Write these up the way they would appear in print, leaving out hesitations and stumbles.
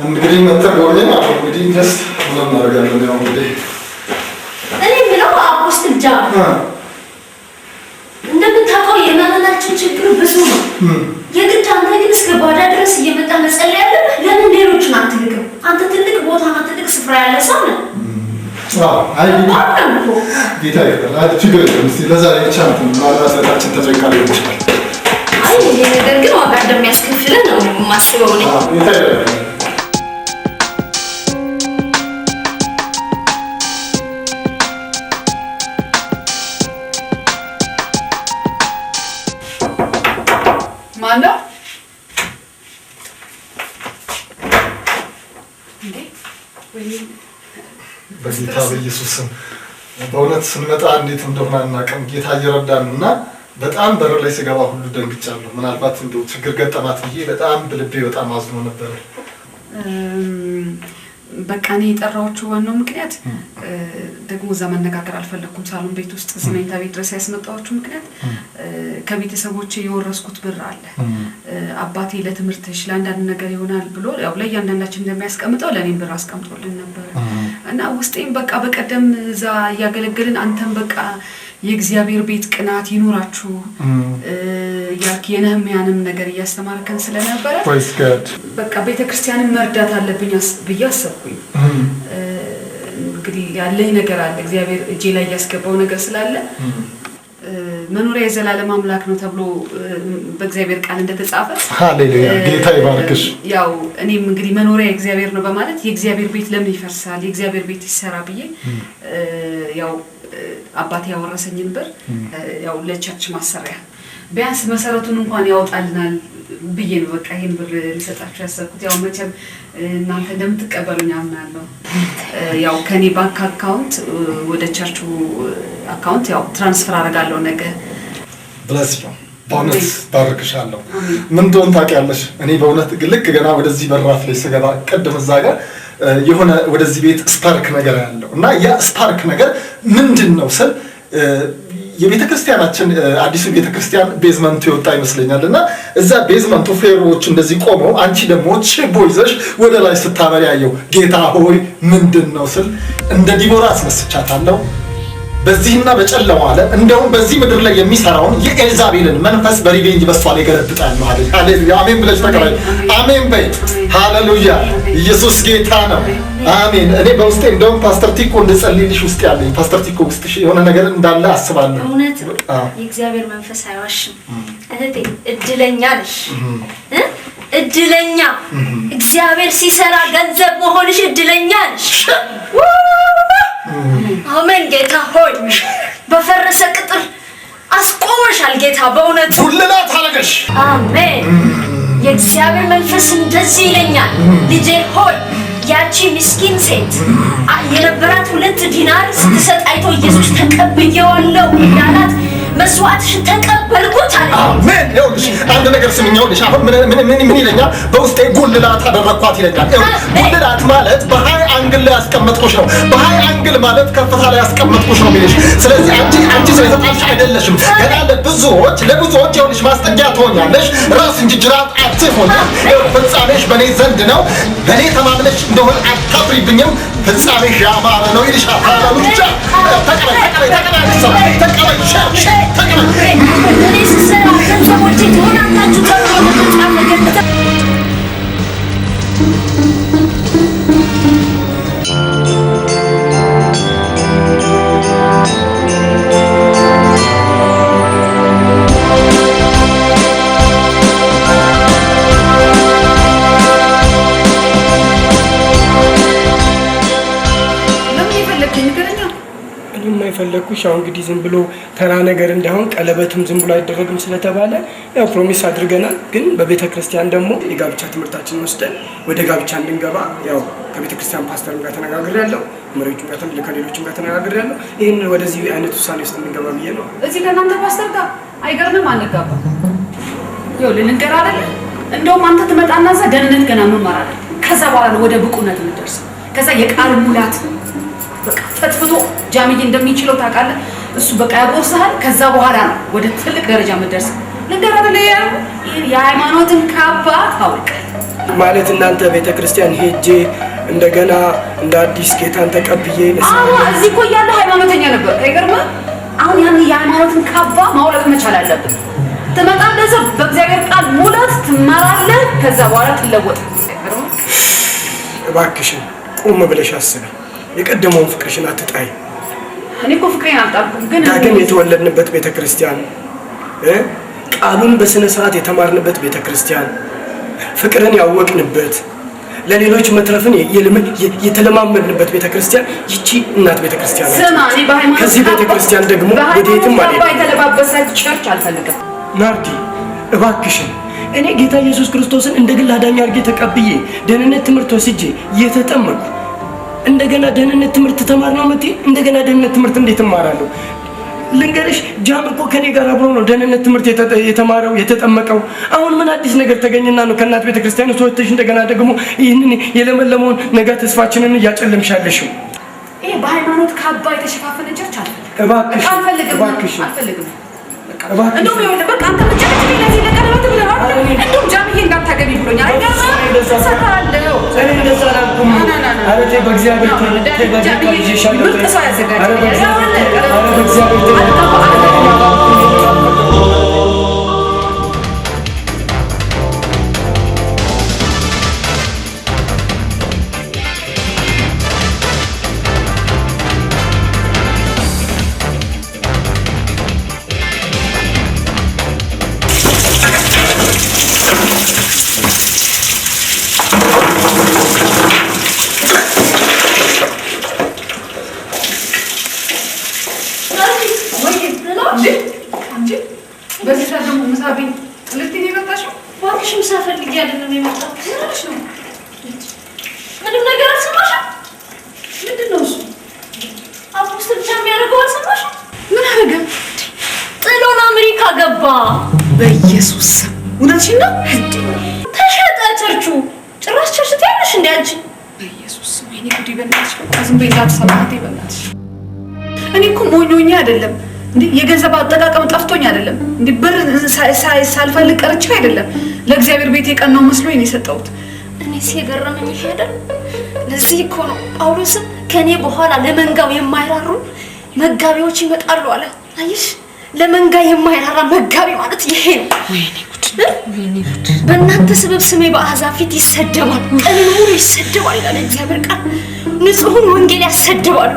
እንግዲህ መተጎኝ ማለት እንግዲህ ደስ ምን እናደርጋለን ነው እንግዲህ እኔ ምለው አፖስትል ጃ እንደምታውቀው የማመናችን ችግር ብዙ ነው። የግድ አንተ ግን እስከ ጓዳ ድረስ እየመጣ መጸለይ ያለብህ ለምን ሌሎችን አትልቅም? አንተ ትልቅ ቦታና ትልቅ ስፍራ ያለ ሰው ነህ። አይ ጌታ ይባርክ። ችግር የለም። እስቲ ለዛሬ ብቻ ማራሰታችን ተጨንቃለ ይችላል። አይ ይሄ ነገር ግን ዋጋ እንደሚያስከፍለን ነው የማስበው እኔ። ጌታ ይባርክ። ማነው? በጌታ በኢየሱስ ስም በእውነት ስንመጣ እንዴት እንደሆነ አናውቅም። ጌታ እየረዳን እና በጣም በር ላይ ስገባ ሁሉ ደንግጫለሁ። ምናልባት እንደው ችግር ገጠማት ብዬ በጣም በልቤ በጣም አዝኖ ነበር። በቃ እኔ የጠራዎቹ ዋናው ምክንያት ደግሞ እዛ መነጋገር አልፈለኩም። ሳሎን ቤት ውስጥ እዚህ መኝታ ቤት ድረስ ያስመጣዎቹ ምክንያት ከቤተሰቦቼ የወረስኩት ብር አለ። አባቴ ለትምህርትሽ ለአንዳንድ ነገር ይሆናል ብሎ ያው ለእያንዳንዳችን እንደሚያስቀምጠው ለእኔም ብር አስቀምጦልን ነበር እና ውስጤም በቃ በቀደም እዛ እያገለገልን አንተም በቃ የእግዚአብሔር ቤት ቅናት ይኖራችሁ ያልክ የነህምያንም ነገር እያስተማርከን ስለነበረ በቃ ቤተክርስቲያንን መርዳት አለብኝ ብዬ አሰብኩኝ። እንግዲህ ያለኝ ነገር አለ እግዚአብሔር እጄ ላይ ያስገባው ነገር ስላለ መኖሪያ የዘላለም አምላክ ነው ተብሎ በእግዚአብሔር ቃል እንደተጻፈ ሃሌሉያ ጌታ ይባርክሽ። ያው እኔም እንግዲህ መኖሪያ የእግዚአብሔር ነው በማለት የእግዚአብሔር ቤት ለምን ይፈርሳል የእግዚአብሔር ቤት ይሰራ ብዬ ያው አባቴ ያወረሰኝን ብር ያው ለቸርች ማሰሪያ ቢያንስ መሰረቱን እንኳን ያወጣልናል ብዬ ነው በቃ ይሄን ብር ልሰጣችሁ ያሰብኩት። ያው መቼም እናንተ እንደምትቀበሉኝ አምናለሁ። ያው ከኔ ባንክ አካውንት ወደ ቸርቹ አካውንት ያው ትራንስፈር አደርጋለሁ ነገ። ብለስ ነው በእውነት ባርክሻለሁ። ምን እንደሆነ ታውቂያለሽ? እኔ በእውነት ልክ ገና ወደዚህ በራፍ ላይ ስገባ ቅድም እዛ ጋር የሆነ ወደዚህ ቤት ስፓርክ ነገር ያለው እና ያ ስፓርክ ነገር ምንድነው ስል የቤተክርስቲያናችን አዲሱ ቤተክርስቲያን ቤዝመንቱ ይወጣ ይመስለኛል እና እዛ ቤዝመንቱ ፌሮዎች እንደዚህ ቆመው አንቺ ደግሞ ችቦ ይዘሽ ወደ ላይ ስታበሪ ያየው ጌታ ሆይ ምንድነው ስል እንደ ዲቦራ አስነስቻታለሁ። በዚህና በጨለማው ዓለም እንደውም በዚህ ምድር ላይ የሚሰራውን የኤልዛቤልን መንፈስ በሪቬንጅ በሷ ላይ ገለብጣል ማለት ሃሌሉያ አሜን ብለሽ ተቀበይ። አሜን በይ። ሃሌሉያ ኢየሱስ ጌታ ነው። አሜን። እኔ በውስጤ እንደውም ፓስተር ቲኮ እንድጸልይልሽ ውስጥ ያለኝ ፓስተር ቲኮ ውስጥ የሆነ ነገር እንዳለ አስባለሁ። እውነት ነው የእግዚአብሔር መንፈስ አይዋሽም። እህቴ እድለኛ ነሽ እድለኛ እግዚአብሔር ሲሰራ ገንዘብ መሆንሽ እድለኛ ነሽ። አሜን ጌታ ሆይ በፈረሰ ቅጥር አስቆመሻል ጌታ በእውነት ሁሉላት አለገሽ። አሜን። የእግዚአብሔር መንፈስ እንደዚህ ይለኛል ልጄ ሆይ ያቺ ምስኪን ሴት የነበራት 2 ዲናር ስትሰጥ አይቶ ኢየሱስ ተቀብዬዋለሁ ያላት መስዋዕትሽን ተቀበልኩት አለ። አሜን። ይኸውልሽ አንድ ነገር ስምኛው ልሽ አሁን ምን ይለኛል በውስጤ ጉልላት አደረኳት ይለኛል። ጉልላት ማለት በሃይ አንግል ላይ ያስቀመጥኩሽ ነው። በሃይ አንግል ማለት ከፍታ ላይ ያስቀመጥኩሽ ነው የሚልሽ። ስለዚህ አንቺ ሰው የተጣልሽ አይደለሽም። ገና ለብዙዎች ይኸውልሽ ማስጠጊያ ትሆኛለሽ። ራስ እንጂ ጅራት አትሆኛል። ፍጻሜሽ በእኔ ዘንድ ነው። በእኔ ተማምነሽ እንደሆነ አታፍሪብኝም። ፍጻሜሽ ያማረ ነው ይልሻል። ሃሌሉያ ተቀበይ ፈለኩሽ አሁን እንግዲህ ዝም ብሎ ተራ ነገር እንዳይሆን ቀለበትም ዝም ብሎ አይደረግም ስለተባለ ያው ፕሮሚስ አድርገናል። ግን በቤተክርስቲያን ደግሞ የጋብቻ ትምህርታችንን ወስደን ወደ ጋብቻ እንድንገባ ያው ከቤተክርስቲያን ፓስተርም ጋር ተነጋግሬያለሁ፣ መሪዎቹም ጋር ከሌሎችም ጋር ተነጋግሬያለሁ። ይሄን ወደዚህ አይነት ውሳኔ ውስጥ እንድንገባ ብዬ ነው። እዚህ ከእናንተ ፓስተር ጋር አይገርምም? አንጋባ ይኸው ልንገር አይደለ እንደውም አንተ ትመጣና እዛ ደህንነት ገና መማር አለ። ከዛ በኋላ ነው ወደ ብቁነት የምትደርሰው። ከዛ የቃል ሙላት በቃ ፈጥፍቶ ጃሚዬ እንደሚችለው ታውቃለህ። እሱ በቃ ያጎርሰሃል። ከዛ በኋላ ነው ወደ ትልቅ ደረጃ የምትደርሰው። ነገራለ የሃይማኖትን ካባ ታውቅ ማለት እናንተ ቤተክርስቲያን ሄጄ እንደገና እንደ አዲስ ጌታን ተቀብዬ እዚህ እኮ ያለ ሃይማኖተኛ ነበር አይገርም አሁን ያን የሃይማኖትን ካባ ማውለቅ መቻል አለብን ትመጣለህ በእግዚአብሔር ቃል ሙላት ትማራለህ ከዛ በኋላ ትለወጥ እባክሽን ቆም ብለሽ አስቢ የቀደመውን ፍቅርሽን አትጣይ እኔ እኮ ፍቅሬን አልጣልኩም ግን ዳግም የተወለድንበት ቤተክርስቲያን ቃሉን በስነ ስርዓት የተማርንበት ቤተክርስቲያን ፍቅርን ያወቅንበት ለሌሎች መትረፍን የተለማመድንበት ቤተክርስቲያን ይቺ እናት ቤተክርስቲያን ሰማኒ በሃይማኖት ከዚህ ቤተክርስቲያን ደግሞ ወዴትም ማለት ባይተለባበሰ ቸርች አልፈልግም ናርዲ እባክሽን እኔ ጌታ ኢየሱስ ክርስቶስን እንደ ግል አዳኝ አድርጌ ተቀብዬ ደህንነት ትምህርት ወስጄ እየተጠመቅኩ እንደገና ደህንነት ትምህርት ተማር ነው ማለት እንደገና ደህንነት ትምህርት እንዴት እማራለሁ ልንገርሽ ጃም እኮ ከኔ ጋር አብሮ ነው ደህንነት ትምህርት የተማረው የተጠመቀው አሁን ምን አዲስ ነገር ተገኘና ነው ከእናት ቤተክርስቲያን ወጥተሽ እንደገና ደግሞ ይሄንን የለመለመውን ነገ ተስፋችንን እያጨለምሻለሽ ይሄ በሃይማኖት ካባ የተሸፋፈነ ቸርች አልፈልግም እንደውም ይኸውልህ በቃ አንተ ብቻህን ለዚህ ለቀለበት ብለህ እንደውም ጃምዬ እንዳታገቢ ብሎኛል እሰራለሁ እኔ እንደዛ አላልኩም ኧረ ተይ በእግዚአብሔር ተይ በእግዚአብሔር ምርጥ ሰው ያዘጋጃል ኧረ በእግዚአብሔር በኢየሱስ እውነትሽን ነው ተሸጠ ቸርቹ ጭራሽ ቸርች ትያለሽ እንዴ አንቺ በኢየሱስ ወይኔ ጉዲ በእናትሽ ዝም በይ እንዳትሰማት በእናትሽ እኔ እኮ ሞኞኛ አይደለም እንዴ የገንዘብ አጠቃቀም ጠፍቶኝ አይደለም እንዴ ብር ሳልፈልግ ቀርቼ አይደለም ለእግዚአብሔር ቤት የቀናው መስሎኝ ነው የሰጠሁት እኔ ሲገረመኝ ይሄዳል ለዚህ እኮ ነው ጳውሎስም ከኔ በኋላ ለመንጋው የማይራሩ መጋቢዎች ይመጣሉ አለ አይሽ ለመንጋ የማይራራ መጋቢ ማለት ይሄ ነው ወይኔ ጉድ በእናንተ ሰበብ ስሜ በአሕዛብ ፊት ይሰደባል ቀኑን ሙሉ ይሰደባል ይላል እግዚአብሔር ቃል ንጹሑን ወንጌል ያሰደባሉ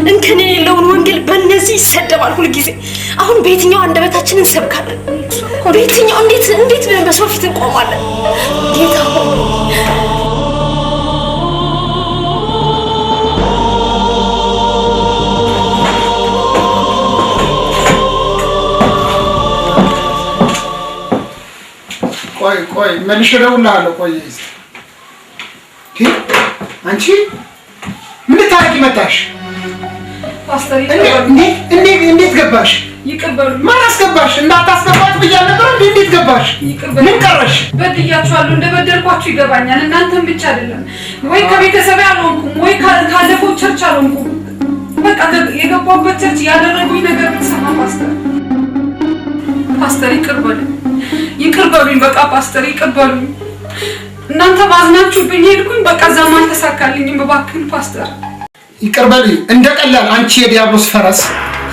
እንከን የሌለውን ወንጌል በእነዚህ ይሰደባል ሁሉ ጊዜ አሁን በየትኛው አንደበታችንን እንሰብካለን በየትኛው እንዴት ብለን በሰው ፊት እንቆማለን ጌታ ቆይ መልሼ እደውልልሃለሁ ቆይ አንቺ ምን ታረቂ መጣሽ ፓስተር እንዴት ገባሽ ይቀበሉ ማን አስገባሽ እንዳታስገባት ብያለሁ ነበር እንዴት ገባሽ ምን ቀረሽ በድያችኋለሁ እንደበደልኳችሁ ይገባኛል እናንተም ብቻ አይደለም ወይ ከቤተሰብ ያልሆንኩም ወይ ካለፈው ቸርች አልሆንኩም በቃ የገባሁበት ቸርች ያደረጉኝ ነገር ተሰማ ፓስተር ይቅርበሉኝ በቃ ፓስተር ይቅርበሉኝ እናንተ ባዝናችሁብኝ ሄድኩኝ በቃ ዛማ አልተሳካልኝም በባክን ፓስተር ይቅርበሉኝ እንደቀላል አንቺ የዲያብሎስ ፈረስ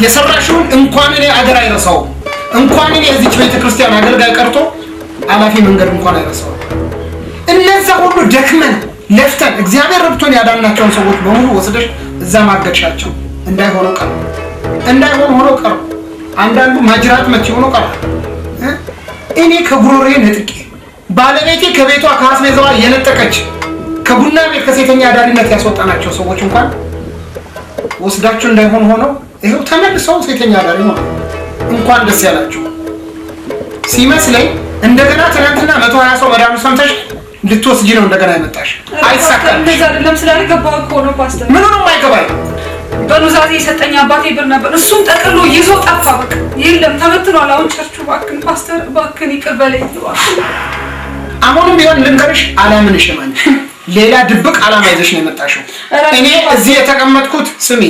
የሰራሽውን እንኳን እኔ አገር አይረሳው እንኳን እኔ እዚች ቤተክርስቲያን አገልጋይ ቀርቶ አላፊ መንገድ እንኳን አይረሳው እነዛ ሁሉ ደክመን ለፍተን እግዚአብሔር ረድቶን ያዳናቸውን ሰዎች በሙሉ ወስደሽ እዛ ማገድሻቸው እንዳይሆኑ ቀሩ አንዳንዱ ማጅራት መት ሆኖ ቀሩ እኔ ከጉሮሬ ነጥቄ ባለቤቴ ከቤቷ ከአስቤዛዋ የነጠቀች ከቡና ቤት ከሴተኛ አዳሪነት ያስወጣናቸው ሰዎች እንኳን ወስዳቸው እንዳይሆን ሆነው ይሄው ተመልሰው ሴተኛ አዳሪ ነው እንኳን ደስ ያላችሁ ሲመስለኝ እንደገና ትናንትና 120 ሰው መዳኑ ሰምተሽ ልትወስጂ ነው እንደገና ያመጣሽ አይሳካም እንደዛ አይደለም ስላልገባው እኮ ነው ፓስተር ምን ነው የማይገባኝ በኑዛዜ የሰጠኝ አባቴ ብር ነበር እሱም ጠቅሎ ይዞ ጠፋ በቃ የለም ተበትኗል አሁን ቸርቹ ባክን ፓስተር ባክን ይቅር በለኝ አሁንም ቢሆን ልንገርሽ አላምንሽም አንቺ ሌላ ድብቅ ዓላማ ይዘሽ ነው የመጣሽው እኔ እዚህ የተቀመጥኩት ስሚ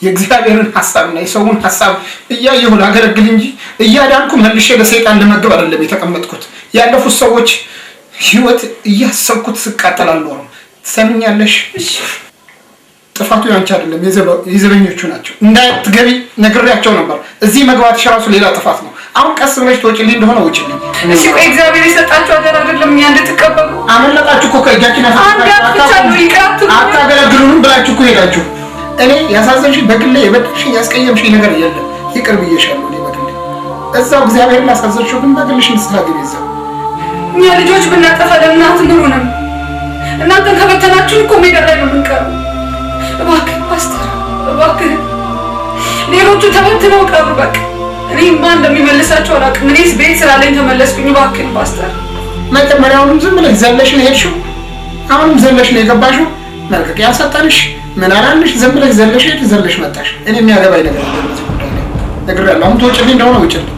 የእግዚአብሔርን ሐሳብና የሰውን ሐሳብ እያየሁ ላገለግል እንጂ እያዳንኩ መልሼ ለሰይጣን ለመገብ አይደለም የተቀመጥኩት። ያለፉት ሰዎች ህይወት እያሰብኩት ስቃጠል አልኖርም። ትሰምኛለሽ? ጥፋቱ ያንቺ አይደለም፣ የዘበኞቹ ናቸው። እንዳትገቢ ነግሬያቸው ነበር። እዚህ መግባትሽ ራሱ ሌላ ጥፋት ነው። አሁን ቀስ ብለሽ ትወጪልኝ እንደሆነ ውጪልኝ። እሺ ቆይ እግዚአብሔር የሰጣችሁ አደራ አይደለም እኛ እንድትቀበሉ? አመለጣችሁ እኮ ከእጃችን አታገለግሉንም ብላችሁ እኮ ሄዳችሁ። እኔ ያሳዘንሽኝ በግሌ የበደልሽኝ ያስቀየምሽኝ ነገር የለም። ይቅር ብዬሻለሁ። እኔ በግሌ እዛው እግዚአብሔርን ላሳዘንሽው ግን በግልሽ ንስሐ ግቢ። እዛው እኛ ልጆች ብናጠፋ ለምን አትምሩንም? እናንተን ከበተናችሁን እኮ ሜዳ ላይ ነው የምንቀረው። እባክህ ፓስተር እባክህ፣ ሌሎቹ ተበትነው ቀሩ። በቃ እኔ ማን እንደሚመልሳቸው አላውቅም። እኔስ ቤት ስላለኝ ተመለስኩኝ። እባክህ ፓስተር። መጀመሪያውንም ዝም ብለሽ ዘለሽ ነው የሄድሽው፣ አሁንም ዘለሽ ነው የገባሽው። መልቀቂያ ሰጠንሽ ምን አላልሽ? ዝም ብለሽ ዘለሽ ሄድ ዘለሽ መጣሽ። እኔ የሚያገባኝ ነገር ነግሬያለሁ። አሁን ትወጪልኝ እንደሆነ ውጪልኝ።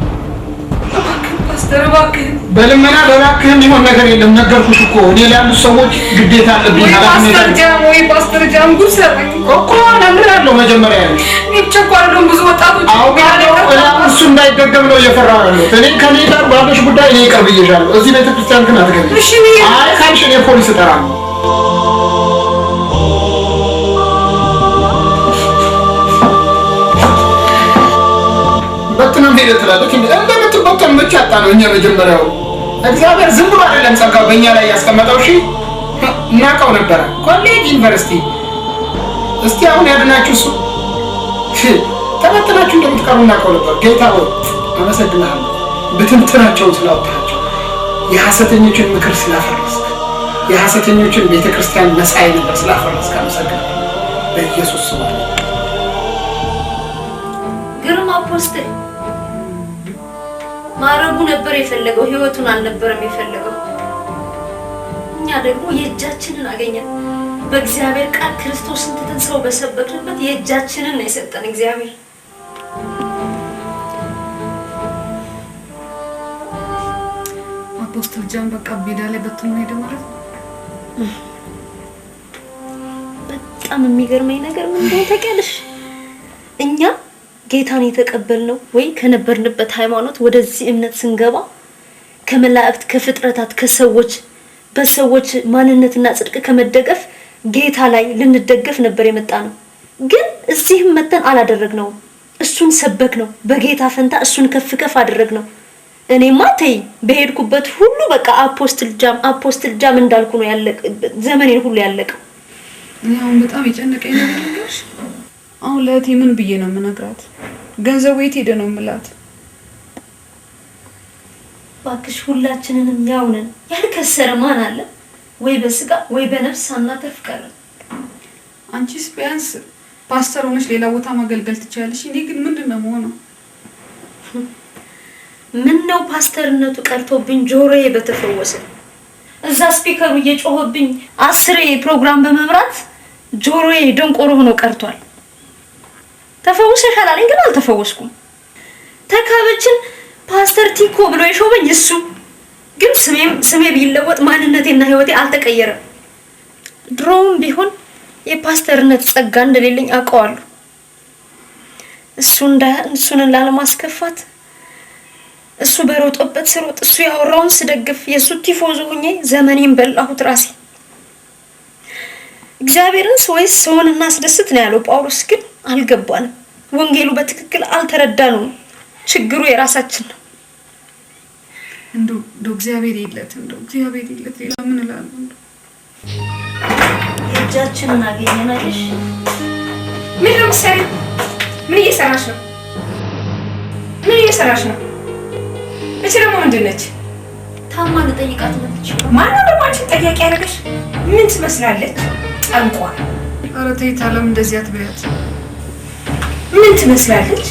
ፓስተር እባክህ። በልመና በእባክህ የሚሆን ነገር የለም። ነገርኩሽ እኮ እኔ ያሉት ሰዎች ግዴታ አለብኝ። ፓስተር ጃም ጉድ ሰራኝ እኮ ነግሬያለሁ። መጀመሪያ እኔ ብቻ እኮ አይደለሁም ብዙ ወጣቶች እሱ እንዳይደገም ነው እየፈራሁ ያለሁት። እኔ ከኔ ጋር ባለሽ ጉዳይ እኔ ይቅር ብዬሻለሁ። እዚህ ቤተክርስቲያን ግን አትገቢም። አይ ካልሽ እኔ ፖሊስ እጠራለሁ። በትነም ሄደ ትላለች። እንደምትበተን ብቻ አጣ ነው። እኛ መጀመሪያው እግዚአብሔር ዝም ብሎ አይደለም ጸጋው በእኛ ላይ ያስቀመጠው። እሺ እናውቀው ነበረ። ኮሌጅ ዩኒቨርሲቲ እስቲ አሁን ያድናችሁ እሱ ተበትናችሁ እንደምትቀሩ እናውቀው ነበር። ጌታ ሆይ አመሰግናለሁ፣ ብትንትናቸውን ስላወጣቸው፣ የሐሰተኞችን ምክር ስላፈረስክ፣ የሐሰተኞችን ቤተክርስቲያን መሳይ ነበር ስላፈረስክ አመሰግናለሁ በኢየሱስ ስም። ግርማ አፖስትል ማረጉ ነበር የፈለገው፣ ህይወቱን አልነበረም የፈለገው። እኛ ደግሞ የእጃችንን አገኘን። በእግዚአብሔር ቃል ክርስቶስን ትተን ሰው በሰበክንበት የእጃችንን ነው የሰጠን እግዚአብሔር። አፖስትል ጃን በቃ ሜዳ ላይ በትኖ ሄደ ማለት ነው። በጣም የሚገርመኝ ነገር ምን እንደሆነ ታውቂያለሽ? እኛ ጌታን የተቀበልነው ወይ ከነበርንበት ሃይማኖት ወደዚህ እምነት ስንገባ ከመላእክት ከፍጥረታት ከሰዎች በሰዎች ማንነትና ጽድቅ ከመደገፍ ጌታ ላይ ልንደገፍ ነበር የመጣ ነው። ግን እዚህም መተን አላደረግነውም። እሱን ሰበክ ነው። በጌታ ፈንታ እሱን ከፍ ከፍ አደረግነው። እኔማ ተይ በሄድኩበት ሁሉ በቃ አፖስትል ጃም እንዳልኩ ነው ያለቀ ዘመኔን ሁሉ ያለቀው። አሁን በጣም የጨነቀኝ ነገር ልንገርሽ። አሁን ለእህቴ ምን ብዬ ነው የምነግራት? ገንዘቡ የት ሄደ ነው የምላት? ባክሽ ሁላችንንም ያው ነን። ያልከሰረ ማን አለ? ወይ በስጋ ወይ በነፍስ ሳናተርፍ ቀረን። አንቺስ ቢያንስ ፓስተር ሆነሽ ሌላ ቦታ ማገልገል ትችያለሽ። እኔ ግን ምንድነው የምሆነው? ምን ነው ፓስተርነቱ ቀርቶብኝ ጆሮዬ በተፈወሰ። እዛ ስፒከሩ እየጮህብኝ 10 ፕሮግራም በመብራት ጆሮዬ ደንቆሮ ሆኖ ቀርቷል። ተፈውሰሻል አለኝ ግን አልተፈወስኩም። ተካበችን ፓስተር ቲኮ ብሎ የሾመኝ እሱ ግን ስሜ ቢለወጥ ማንነቴና ህይወቴ አልተቀየረም። ድሮም ቢሆን የፓስተርነት ጸጋ እንደሌለኝ አውቀዋለሁ። እሱን ላለማስከፋት እሱ በሮጦበት ስሮጥ እሱ ያወራውን ስደግፍ የሱ ቲፎዞ ሆኜ ዘመኔን በላሁት ራሴ። እግዚአብሔርን ወይስ ሰውን እናስደስት ነው ያለው ጳውሎስ። ግን አልገባንም። ወንጌሉ በትክክል አልተረዳነውም። ችግሩ የራሳችን ነው። እንደው እግዚአብሔር ይለት ሌላ ምን እላለሁ? የእጃችንን አገኘናልሽ። ምን ነው ሰሪ? ምን እየሰራሽ ነው? ምን እየሰራሽ ነው? እቺ ደግሞ ምንድን ነች? ታማ ልጠይቃት መጥቼ። ማነው ደግሞ አንቺን ጠያቂ ያደረገሽ? ምን ትመስላለች? ጠንቋይ። ኧረ ተይ ታለም እንደዚህ አትበያት። ምን ትመስላለች?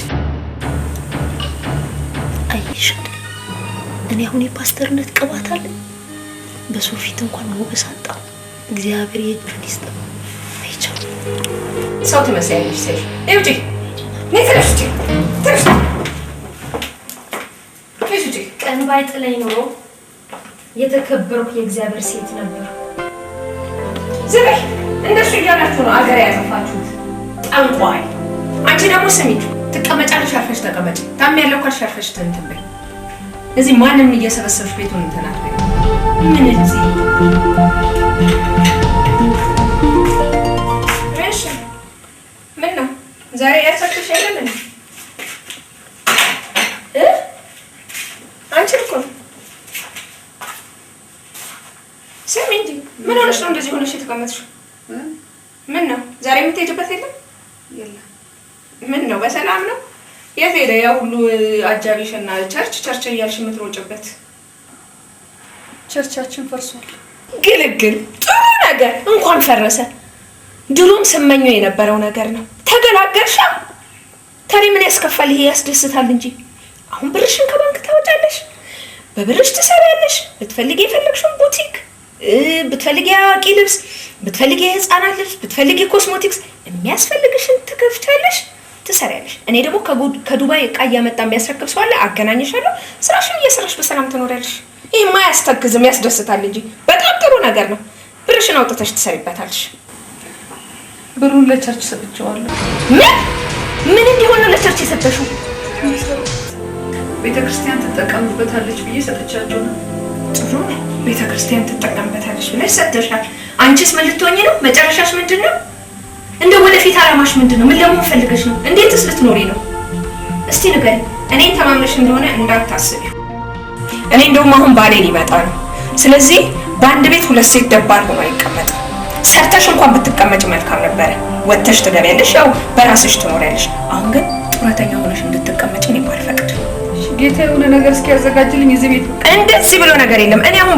አይሽ እኔ አሁን የፓስተርነት ቅባት አለ። በሰው ፊት እንኳን ሞገስ አጣሁ። እግዚአብሔር የእጁን ይስጠው። አይቻው ሰው ትመስያለሽ። ሰይ እውጪ ነይተሽ ትርሽ እሺ ቀን ባይጥለኝ ኖሮ የተከበርኩ የእግዚአብሔር ሴት ነበር። ዝም በይ። እንደሱ እያላችሁ ነው አገር ያጠፋችሁት። ጠንቋይ አንቺ ደግሞ ስሚ ትቀመጫለሽ አርፈሽ ተቀመጪ ታሚያለሁ ካልሽ አርፈሽ ተንተበይ እዚህ ማንንም እየሰበሰብሽ ቤቱን እንተናት ምን እዚህ እሺ ምን ነው ዛሬ ያሳክሽ አይደለም አንቺ እኮ ስሚ እንጂ ምን ሆነሽ ነው እንደዚህ ሆነሽ የተቀመጥሽው ምን ነው ዛሬ የምትሄጂበት የለም ምን ነው በሰላም ነው የት ሄደ ያ ሁሉ አጃቢሽና ቸርች እያልሽ የምትሮጭበት ቸርቻችን ፈርሷል ግልግል ጥሩ ነገር እንኳን ፈረሰ ድሮም ስመኘው የነበረው ነገር ነው ተገላገልሻ ታዲያ ምን ያስከፋል ይሄ ያስደስታል እንጂ አሁን ብርሽን ከባንክ ታወጫለሽ በብርሽ ትሰሪያለሽ ብትፈልጊ የፈለግሽውን ቡቲክ ብትፈልጊ አዋቂ ልብስ ብትፈልጊ የህፃናት ልብስ ብትፈልጊ ኮስሞቲክስ የሚያስፈልግሽን ትከፍቻለሽ ትሰሪያለሽ እኔ ደግሞ ከዱባይ ዕቃ እያመጣ የሚያስረክብ ሰው አለ አገናኝሻለሁ ስራሽን እየሰራሽ በሰላም ትኖሪያለሽ ይሄማ ያስተክዝም ያስደስታል እንጂ በጣም ጥሩ ነገር ነው ብርሽን አውጥተሽ ትሰሪበታለሽ ብሩን ለቸርች ሰጥቼዋለሁ ምን እንዲሆን ለቸርች የሰጠሽው ቤተክርስቲያን ትጠቀምበታለች ብዬ ሰጥቻቸው ነው ጥሩ ነው ቤተክርስቲያን ትጠቀምበታለች ብለሽ ሰጥተሻል አንቺስ ምን ልትሆኚ ነው መጨረሻሽ ምንድነው እንደ ወደፊት አላማሽ ምንድነው ምን ለምን ፈልገሽ ነው እንዴትስ ልትኖሪ ነው እስቲ ንገሪ እኔን ተማምነሽ እንደሆነ እንዳታስቢ እኔ እንደውም አሁን ባሌ ሊመጣ ነው ስለዚህ በአንድ ቤት ሁለት ሴት ደባል ሆኖ አይቀመጥ ሰርተሽ እንኳን ብትቀመጭ መልካም ነበር ወጥተሽ ትገቢያለሽ ያው በራስሽ ትኖሪያለሽ አሁን ግን ጡረተኛ ሆነሽ እንድትቀመጪ እኔ አልፈቅድ ጌታ የሆነ ነገር እስኪያዘጋጅልኝ እዚህ ቤት እንደዚህ ብሎ ነገር የለም እኔ አሁን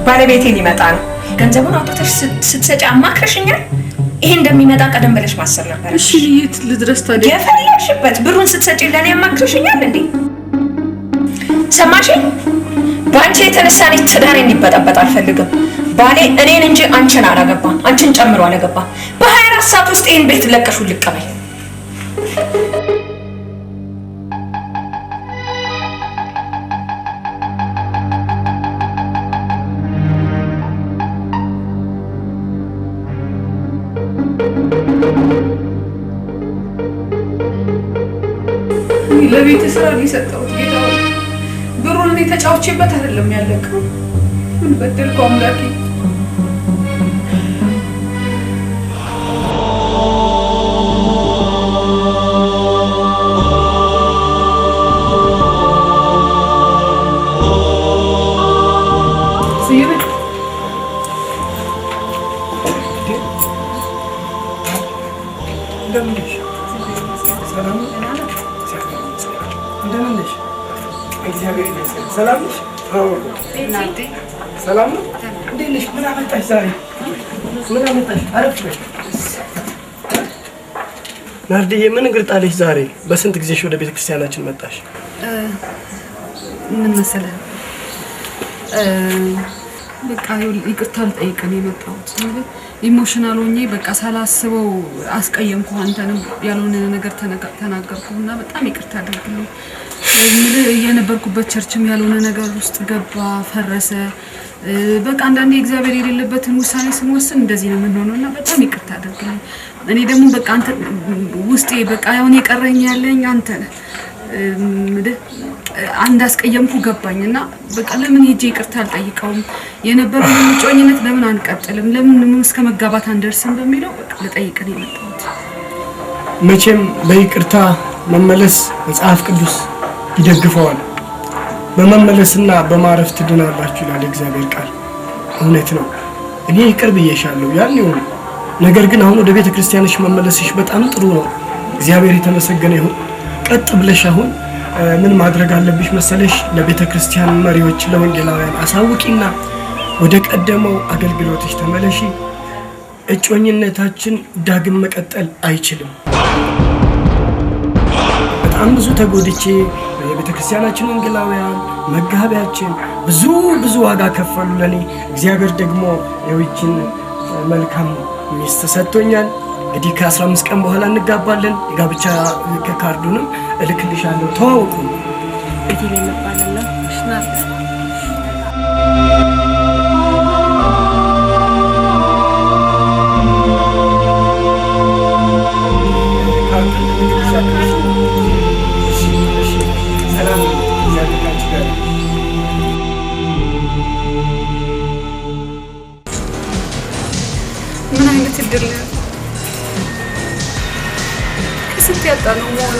ባለቤቴ ሊመጣ ነው ገንዘቡን አውጥተሽ ስትሰጪ አማክረሽኛል ይሄ እንደሚመጣ ቀደም ብለሽ ማሰብ ነበር እሺ ልይት ልድረስ ታዲያ የፈለግሽበት ብሩን ስትሰጪ ለኔ አማክረሽኛል እንዴ ሰማሽኝ ባንቺ የተነሳ እኔ ትዳሬ እንዲበጠበጥ አልፈልግም ባሌ እኔን እንጂ አንቺን አላገባም አንቺን ጨምሮ አላገባም በ24 ሰዓት ውስጥ ይሄን ቤት ለቀሹ ልቀበል ለቤት ስራ ሊሰጠው ጌታ ብሩን እኔ ተጫውቼበት አይደለም ያለቀው ምን በደልኩ አምላኬ ሰላም ነው እንዴት ነሽ ምን አመጣሽ ዛሬ ምን አመጣሽ አረፍ በይ ናርዲዬ ምን እንግርጣለሽ ዛሬ በስንት ጊዜሽ ወደ ቤተክርስቲያናችን መጣሽ ምን መሰለህ በቃ ይቅርታ ልጠይቅ ነው የመጣሁት ኢሞሽናል ሆኜ በቃ ሳላስበው አስቀየምኩ አንተንም ያልሆነ ነገር ተናገርኩና በጣም ይቅርታ አድርግልኝ የነበርኩበት ቸርችም ያልሆነ ነገር ውስጥ ገባ ፈረሰ በቃ አንዳንዴ እግዚአብሔር የሌለበትን ውሳኔ ስንወስን እንደዚህ ነው የምንሆነውና በጣም ይቅርታ አድርግልኝ እኔ ደግሞ በቃ አንተ ውስጤ በቃ አሁን የቀረኝ ያለኝ አንተ ነህ አንድ አስቀየምኩ ገባኝና በቃ ለምን ሄጄ ይቅርታ አልጠይቀውም የነበረው ምጮኝነት ለምን አንቀጥልም ለምን እስከ መጋባት አንደርስም በሚለው በቃ ልጠይቅ ነው የመጣሁት መቼም በይቅርታ መመለስ መጽሐፍ ቅዱስ ይደግፈዋል በመመለስና በማረፍ ትድናላችሁ ይላል እግዚአብሔር ቃል እውነት ነው እኔ ይቅር ብዬሻለሁ ያለው ነገር ግን አሁን ወደ ቤተክርስቲያንሽ መመለስሽ በጣም ጥሩ ነው እግዚአብሔር የተመሰገነ ይሁን ቀጥ ብለሽ አሁን ምን ማድረግ አለብሽ መሰለሽ ለቤተክርስቲያን መሪዎች ለወንጌላውያን አሳውቂና ወደ ቀደመው አገልግሎትሽ ተመለሺ እጮኝነታችን ዳግም መቀጠል አይችልም በጣም ብዙ ተጎድቼ ቤተክርስቲያናችን ወንጌላውያን መጋቢያችን ብዙ ዋጋ ከፈሉ ለኔ እግዚአብሔር ደግሞ የውጭን መልካም ሚስት ሰጥቶኛል እንግዲህ ከ15 ቀን በኋላ እንጋባለን የጋብቻ ካርዱንም እልክልሻለሁ ተዋውቁ ቤቴ ላይ መባለና ሽናት ካርዱ አይደለም ከስንት ያጣ ነው መሆኑ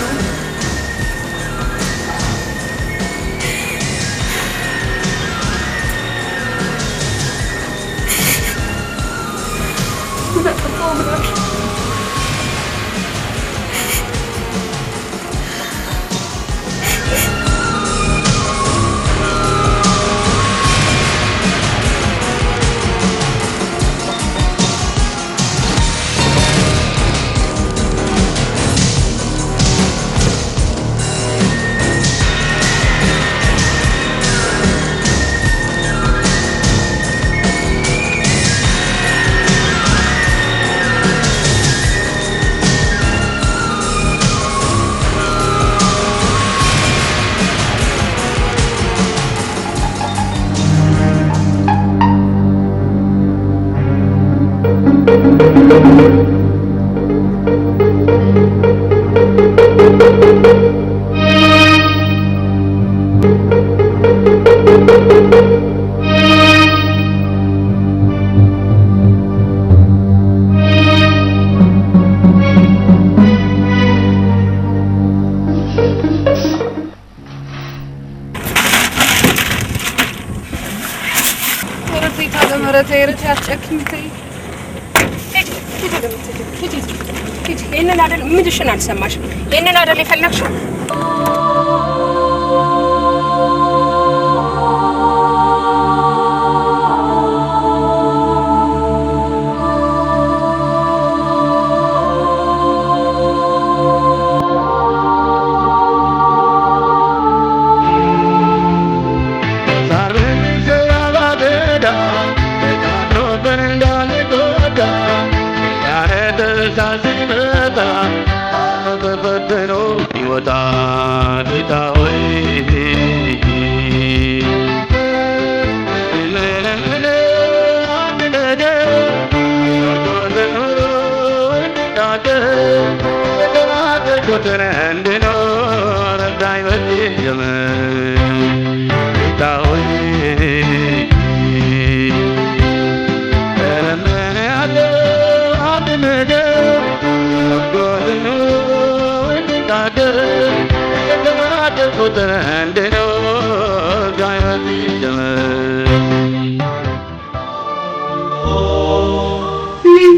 ምንድሽን አልሰማሽም? ይሄንን አይደል የፈለግሽው?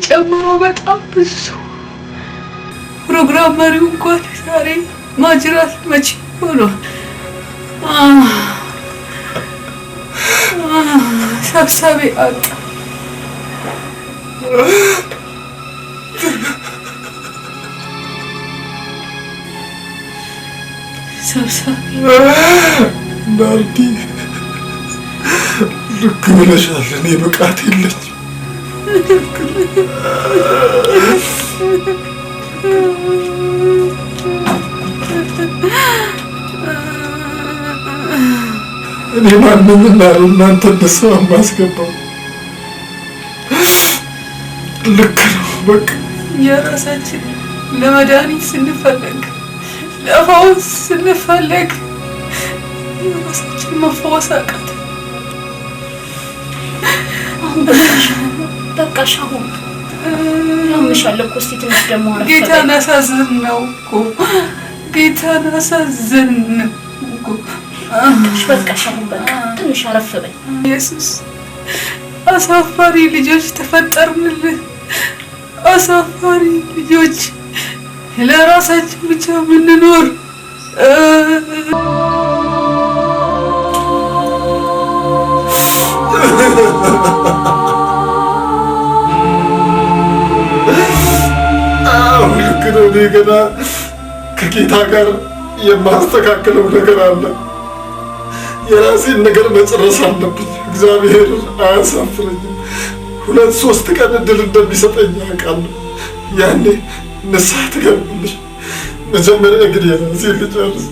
ጨምሮ በጣም ብዙ ፕሮግራም መሪው እንኳን ዛሬ ማጅራት መቼ ሆኗል። ሰብሳቢ አጣ። ሰብሳቢ ናርዲ ልክ ብለሻል። እኔ ብቃት የለኝም። እኔ ማንንም እናንተ እንደሰው የማስገባው ልክ ነው። በቃ የራሳችን ለመድኃኒት ስንፈለግ ለፈውስ ስንፈለግ የራሳችን መፈወስ አቃት። አሁን በቃሽ። አሁን ያምሻል እኮ እስቲ ትንሽ ደግሞ አረፍ። ጌታን አሳዝን ነው እኮ ጌታን አሳዝን እኮ። በቃሽ። አሁን በቃ ትንሽ አረፍ በይ። ኢየሱስ አሳፋሪ ልጆች ተፈጠርንልህ። አሳፋሪ ልጆች ለራሳችን ብቻ ምንኖር ልክ ነው። እኔ ገና ከጌታ ጋር የማስተካከለው ነገር አለ። የራሴን ነገር መጨረስ አለብኝ። እግዚአብሔር አያሳፍረኝም። 2-3 ቀን እድል እንደሚሰጠኝ አውቃለሁ። ያኔ ንስሐ ትገባለሽ። መጀመሪያ ግን የራሴን ልጨርስ።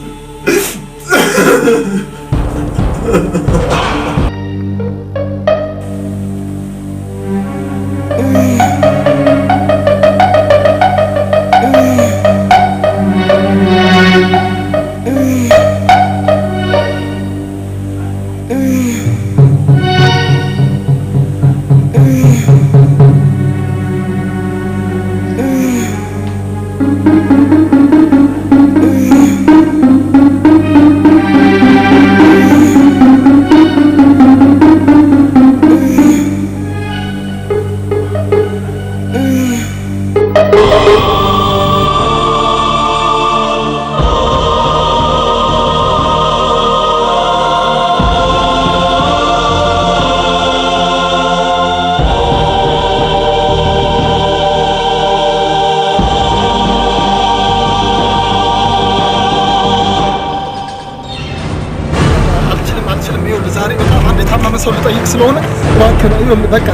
አንድ የታመመ ሰው ልጠይቅ ስለሆነ እባክህ በቃ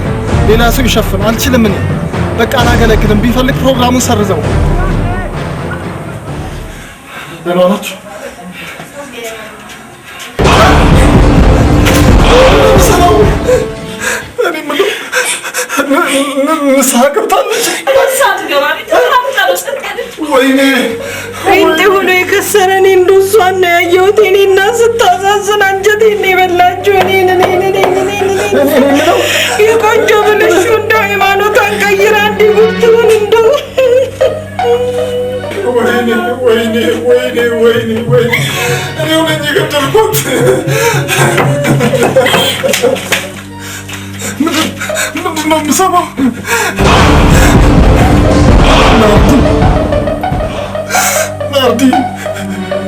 ሌላ ሰው ይሸፍን። አልችልም እኔ በቃ አላገለግልም። ቢፈልግ ፕሮግራሙን ሰርዘው። ደህና ናችሁ? ንስሐ ገብታለች። ወይኔ አይንጤ ሆኖ የከሰረን እንደው እሷን ነው ያየሁት። እኔና ስታሳዝን አንጀቴን የበላችሁ እኔን የቆንጆ ብልሹ እንደው ሃይማኖቷን ቀይራ እንዲብትሆን እንደው ወይኔ እኔው ነኝ የገደልኩት። ምንድን ነው የምሰማው? ናርዲ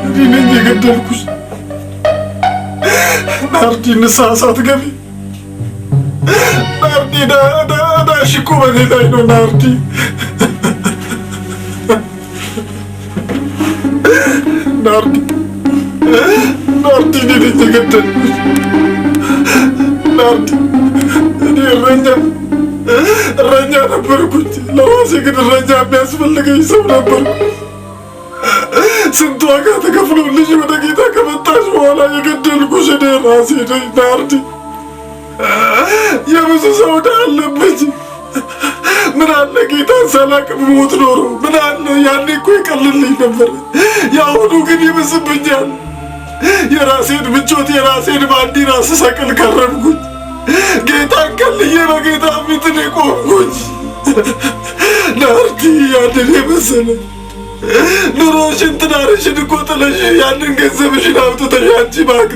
እኔ ነኝ የገደልኩሽ። ናርዲ ንስሐ ሳትገቢ ናርዲ ዕዳሽ እኮ በእኔ ላይ ነው። ናርዲ እኔ ነኝ የገደልኩሽ። ናርዲ እኔ እረኛ ነበርኩኝ። ለራሴ ግን እረኛ የሚያስፈልገኝ ሰው ነበርኩ። ስንት ዋጋ ተከፍሎልሽ ወደ ጌታ ከመጣሽ በኋላ የገደልኩሽ እኔ ራሴ ነኝ። ናርዲ የብዙ ሰው ዕዳ አለብኝ። ምን አለ ጌታን ሳላቅ ብሞት ኖሮ ምን አለ ያኔ እኮ ይቀልልኝ ነበር። የአሁኑ ግን ይብስብኛል። የራሴን ምቾት የራሴን ባንዲራ ስሰቅል ከረምኩኝ። ጌታን ከልዬ በጌታ ፊት ነው ቆምኩኝ። ናርዲ ያንን የመሰለ ኑሮሽን ትዳርሽን እኮ ጥለሽ ያንን ገንዘብሽን አውጥተሽ አንቺ ባክ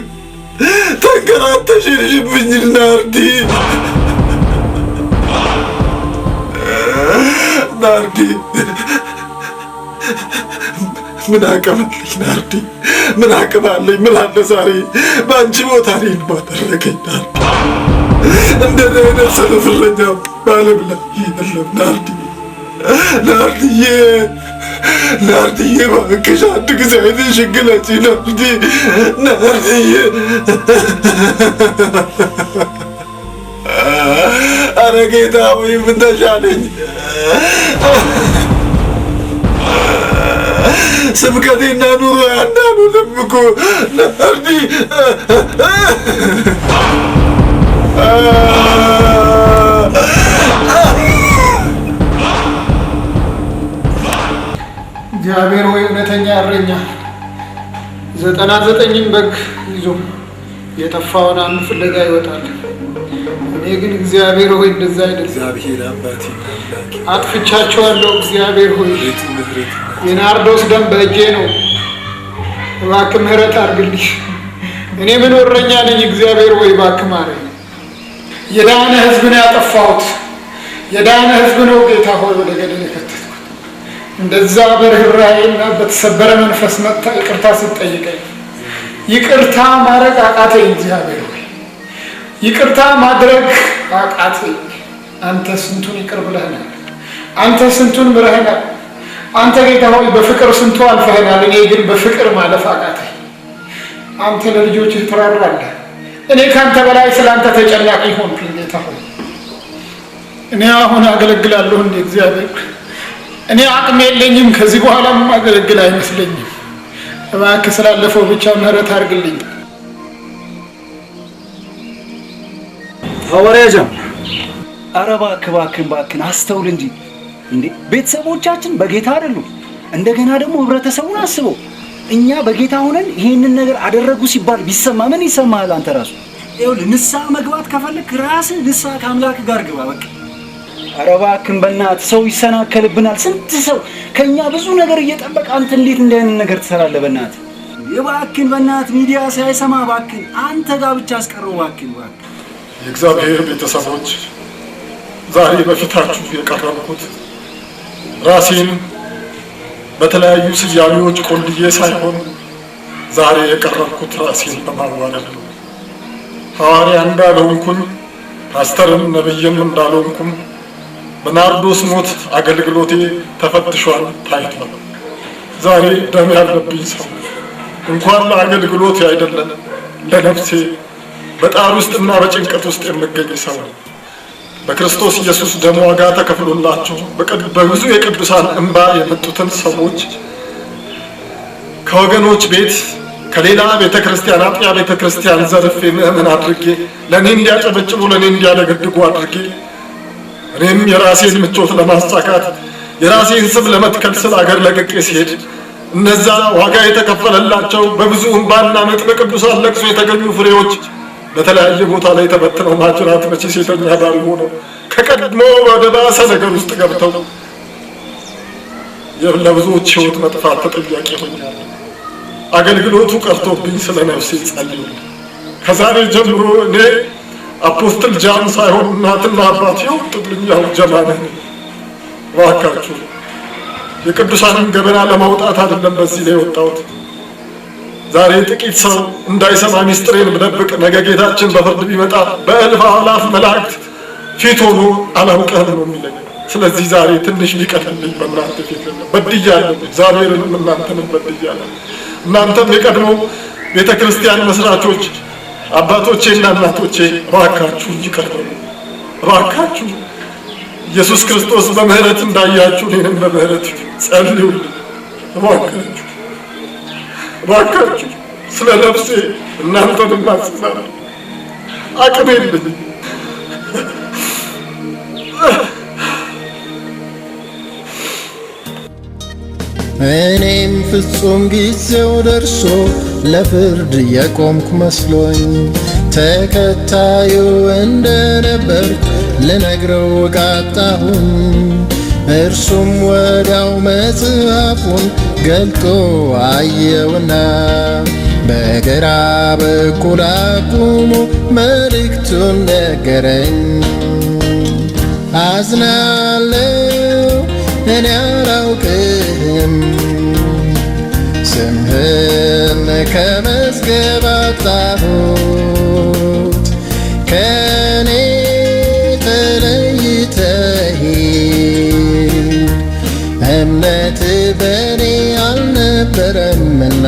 ተንከራተሽ ሄድሽብኝ። ናርዲ ምን አቀባለኝ? ናርዲ ምን አቀባለኝ? ምን አለ ዛሬ በአንቺ ቦታ እኔን ባደረገኝ? ናርዲ እንደኔ አይነት ሰነፍረኛ በዓለም ላይ የለም። ናርዲዬ እባክሽ አንድ ጊዜ ዓይንሽን ግለጪ። ናርዲዬ ኧረ ጌታ ሆይ ምን ተሻለኝ? ስብከቴና ኑሮ ያናኑንም እኮ ናርዲ እግዚአብሔር ሆይ እውነተኛ እረኛ 99ን በግ ይዞ የጠፋውን አንዱ ፍለጋ ይወጣል። እኔ ግን እግዚአብሔር ሆይ እንደዛ አይደለም። እግዚአብሔር አባቴ አጥፍቻቸዋለሁ። እግዚአብሔር ሆይ የናርዶስ ደም በእጄ ነው። እባክህ ምህረት አድርግልኝ። እኔ ምን እረኛ ነኝ? እግዚአብሔር ሆይ እባክህ ማረኝ። የዳነ ሕዝብ ነው ያጠፋሁት። የዳነ ሕዝብ ነው ጌታ ሆይ ወደ ገደል የከተትኩት። እንደዛ በርህራሄና በተሰበረ መንፈስ መጥታ ይቅርታ ስትጠይቀኝ ይቅርታ ማድረግ አቃተኝ። እግዚአብሔር ሆይ ይቅርታ ማድረግ አቃተኝ። አንተ ስንቱን ይቅር ብለህናል። አንተ ስንቱን ምረህናል። አንተ ጌታ ሆይ በፍቅር ስንቱ አልፈህናል። እኔ ግን በፍቅር ማለፍ አቃተኝ። አንተ ለልጆችህ ትራራለህ። እኔ ካንተ በላይ ስላንተ ተጨናቂ ሆንኩኝ። ጌታ ሆይ እኔ አሁን አገለግላለሁ እንደ እግዚአብሔር እኔ አቅም የለኝም። ከዚህ በኋላም አገለግል አይመስለኝም። እባክህ ስላለፈው ብቻ ምህረት አድርግልኝ። ሐዋርያው ኧረ እባክህን አስተውል እንጂ እንዴ! ቤተሰቦቻችን በጌታ አይደሉም። እንደገና ደግሞ ህብረተሰቡን አስበው። እኛ በጌታ ሆነን ይሄንን ነገር አደረጉ ሲባል ቢሰማ ምን ይሰማሃል? አንተ ራሱ ይኸውልህ ንስሐ መግባት ከፈለክ ራስህ ንስሐ ከአምላክ ጋር ግባ በቃ። ኧረ እባክህን በእናትህ ሰው ይሰናከልብናል። ስንት ሰው ከኛ ብዙ ነገር እየጠበቀ አንተ እንዴት እንዲህ አይነት ነገር ትሰራለህ? በእናትህ በእናትህ ሚዲያ ሳይሰማ እባክህን አንተ ጋር ብቻ አስቀረው እባክህን። የእግዚአብሔር ቤተሰቦች ዛሬ በፊታችሁ የቀረብኩት ራሴን በተለያዩ ስያሜዎች ቆልዬ ሳይሆን ዛሬ የቀረብኩት ራሴን በማዋረድ ነው። ሐዋርያ እንዳልሆንኩኝ ፓስተርም ነብይም እንዳልሆንኩም በናርዶስ ሞት አገልግሎቴ ተፈትሿል፣ ታይቷል። ዛሬ ደም ያለብኝ ሰው እንኳን ለአገልግሎቴ አይደለም ለነፍሴ በጣር ውስጥና በጭንቀት ውስጥ የምገኝ ሰው በክርስቶስ ኢየሱስ ደም ዋጋ ተከፍሎላቸው በብዙ የቅዱሳን እንባ የመጡትን ሰዎች ከወገኖች ቤት ከሌላ ቤተክርስቲያን አጥቢያ ቤተክርስቲያን ዘርፌ ምእመን አድርጌ ለኔ እንዲያጨበጭቡ ለኔ እንዲያደገድጉ አድርጌ እኔም የራሴን ምቾት ለማሳካት የራሴን ስም ለመትከል ስለ አገር ለቅቄ ሲሄድ እነዛ ዋጋ የተከፈለላቸው በብዙ እንባና ምጥ በቅዱሳን ለቅሶ የተገኙ ፍሬዎች በተለያየ ቦታ ላይ ተበትነው ማጅራት መቼ ሴተኛ ዳሪ ሆነው ከቀድሞ ወደ ባሰ ነገር ውስጥ ገብተው ለብዙዎች ሕይወት መጥፋት ተጠያቂ ሆኛለሁ። አገልግሎቱ ቀርቶብኝ ስለ ነፍሴ ጸልዩ። ከዛሬ ጀምሮ እኔ አፖስትል ጃን ሳይሆን እናትና አባት ይወጡልኝ ያው ጀማነ ዋካችሁ የቅዱሳንን ገበና ለማውጣት አይደለም በዚህ ላይ ወጣሁት። ዛሬ ጥቂት ሰው እንዳይሰማ ሚስጥሬን ብደብቅ ነገ ጌታችን በፍርድ ቢመጣ በእልፍ አእላፍ መላእክት ፊት ሆኖ አላውቅህም ነው የሚለኝ። ስለዚህ ዛሬ ትንሽ ሊቀርልኝ በእናንተ ፊት በድያለሁ። እግዚአብሔርንም እናንተንም በድያለሁ። እናንተም የቀድሞ ቤተክርስቲያን መስራቾች አባቶቼና እናቶቼ እባካችሁ ይቅር በሉ። እባካችሁ ኢየሱስ ክርስቶስ በምህረት እንዳያችሁ እኔንም በምህረት ጸልዩልኝ። እባካችሁ እባካችሁ ስለ ነፍሴ እናንተን ማጽናናት አቅም የለኝም። እኔም ፍጹም ጊዜው ደርሶ ለፍርድ የቆምኩ መስሎኝ ተከታዩ እንደነበርኩ ልነግረው ቃጣሁኝ። እርሱም ወዲያው መጽሐፉን ገልጦ አየውና በግራ በኩል አቁሞ መልእክቱን ነገረኝ። አዝናለው እኔ አላውቅህም፣ ስምህን ከመዝገብ አጣሁት። ከኔ ተለይተህ እምነት በኔ አልነበረምና